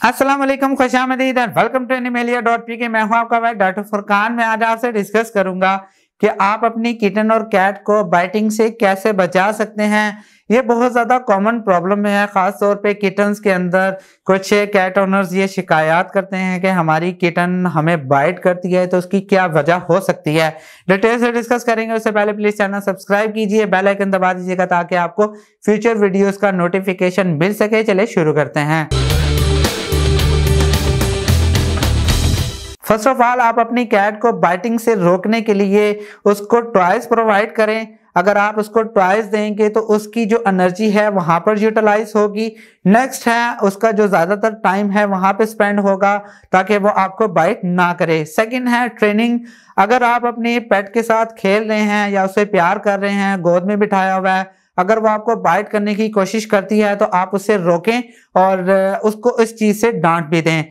अस्सलाम वालेकुम, खुशामदीद and welcome to animalia.pk। मैं हूं आपका भाई डॉक्टर फुरकान। मैं आज आपसे डिस्कस करूंगा कि आप अपनी किटन और कैट को बाइटिंग से कैसे बचा सकते हैं। ये बहुत ज़्यादा कॉमन प्रॉब्लम है, ख़ास तौर पे किटन्स के अंदर। कुछ कैट ओनर्स ये शिकायत करते हैं कि हमारी किटन हमें बाइट करती है, तो उसकी क्या वजह हो सकती है। डिटेल से डिस्कस करेंगे। उससे पहले प्लीज़ चैनल सब्सक्राइब कीजिए, बेल आइकन दबा दीजिएगा ताकि आपको फ्यूचर वीडियोज़ का नोटिफिकेशन मिल सके। चलिए शुरू करते हैं। फर्स्ट ऑफ ऑल, आप अपनी कैट को बाइटिंग से रोकने के लिए उसको टॉयज प्रोवाइड करें। अगर आप उसको टॉयज देंगे तो उसकी जो एनर्जी है वहां पर यूटिलाइज होगी। नेक्स्ट है, उसका जो ज्यादातर टाइम है वहां पे स्पेंड होगा ताकि वो आपको बाइट ना करे। सेकंड है ट्रेनिंग। अगर आप अपने पेट के साथ खेल रहे हैं या उसे प्यार कर रहे हैं, गोद में बिठाया हुआ है, अगर वो आपको बाइट करने की कोशिश करती है तो आप उसे रोकें और उसको इस चीज से डांट भी दें।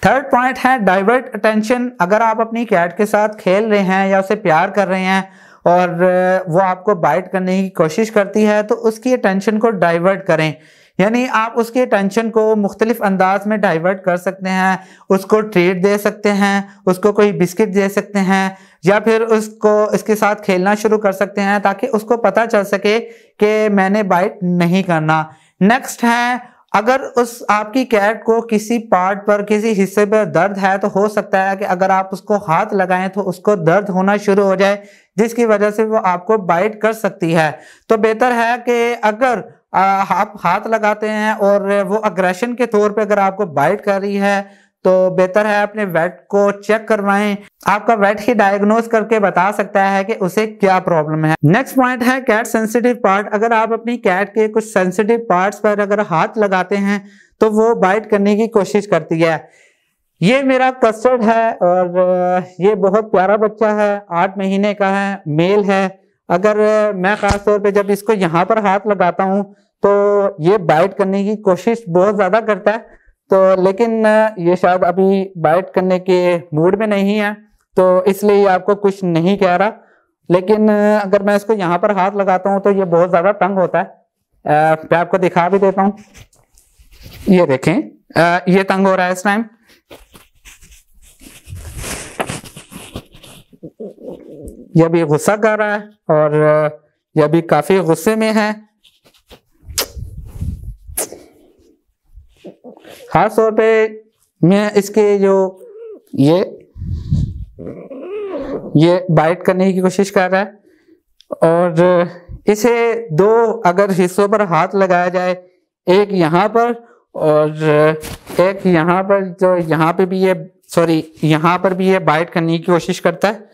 थर्ड पॉइंट है डाइवर्ट अटेंशन। अगर आप अपनी कैट के साथ खेल रहे हैं या उसे प्यार कर रहे हैं और वो आपको बाइट करने की कोशिश करती है तो उसकी अटेंशन को डाइवर्ट करें। यानी आप उसकी अटेंशन को मुख्तलिफ अंदाज में डाइवर्ट कर सकते हैं। उसको ट्रीट दे सकते हैं, उसको कोई बिस्किट दे सकते हैं, या फिर उसको इसके साथ खेलना शुरू कर सकते हैं ताकि उसको पता चल सके कि मैंने बाइट नहीं करना। नेक्स्ट है, अगर उस आपकी कैट को किसी पार्ट पर, किसी हिस्से पर दर्द है तो हो सकता है कि अगर आप उसको हाथ लगाएं तो उसको दर्द होना शुरू हो जाए, जिसकी वजह से वो आपको बाइट कर सकती है। तो बेहतर है कि अगर आप हाथ लगाते हैं और वो अग्रेशन के तौर पे अगर आपको बाइट कर रही है तो बेहतर है अपने वेट को चेक करवाएं। आपका वेट ही डायग्नोज करके बता सकता है कि उसे क्या प्रॉब्लम है। नेक्स्ट पॉइंट है कैट सेंसिटिव पार्ट। अगर आप अपनी कैट के कुछ सेंसिटिव पार्ट्स पर अगर हाथ लगाते हैं तो वो बाइट करने की कोशिश करती है। ये मेरा कस्टर्ड है और ये बहुत प्यारा बच्चा है, 8 महीने का है, मेल है। अगर मैं खास तौर पे जब इसको यहाँ पर हाथ लगाता हूँ तो ये बाइट करने की कोशिश बहुत ज्यादा करता है, तो लेकिन ये शायद अभी बाइट करने के मूड में नहीं है, तो इसलिए आपको कुछ नहीं कह रहा। लेकिन अगर मैं इसको यहाँ पर हाथ लगाता हूँ तो ये बहुत ज्यादा तंग होता है। मैं आपको दिखा भी देता हूँ, ये देखें, ये तंग हो रहा है इस टाइम। ये भी गुस्सा कर रहा है और यह भी काफी गुस्से में है। खास तौर पे मैं इसके जो ये बाइट करने की कोशिश कर रहा है और इसे 2 अगर हिस्सों पर हाथ लगाया जाए, एक यहाँ पर और एक यहाँ पर, जो यहाँ पे भी यहाँ पर भी ये बाइट करने की कोशिश करता है।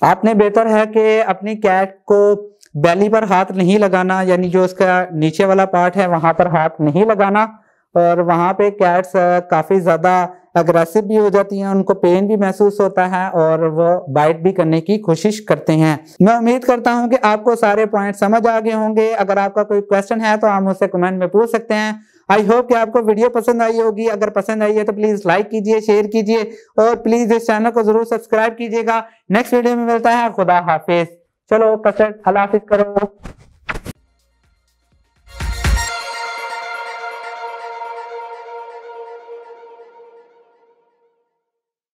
आपने बेहतर है कि अपनी कैट को बेली पर हाथ नहीं लगाना, यानी जो उसका नीचे वाला पार्ट है वहां पर हाथ नहीं लगाना। और वहां पे कैट्स काफी ज्यादा अग्रेसिव भी हो जाती हैं, उनको पेन भी महसूस होता है और वो बाइट भी करने की कोशिश करते हैं। मैं उम्मीद करता हूं कि आपको सारे पॉइंट समझ आ गए होंगे। अगर आपका कोई क्वेश्चन है तो आप मुझसे कमेंट में पूछ सकते हैं। आई होप कि आपको वीडियो पसंद आई होगी। अगर पसंद आई है तो प्लीज लाइक कीजिए, शेयर कीजिए और प्लीज इस चैनल को जरूर सब्सक्राइब कीजिएगा। नेक्स्ट वीडियो में मिलता है। खुदा हाफिज। चलो कसरत, अल्लाह हाफिज करो।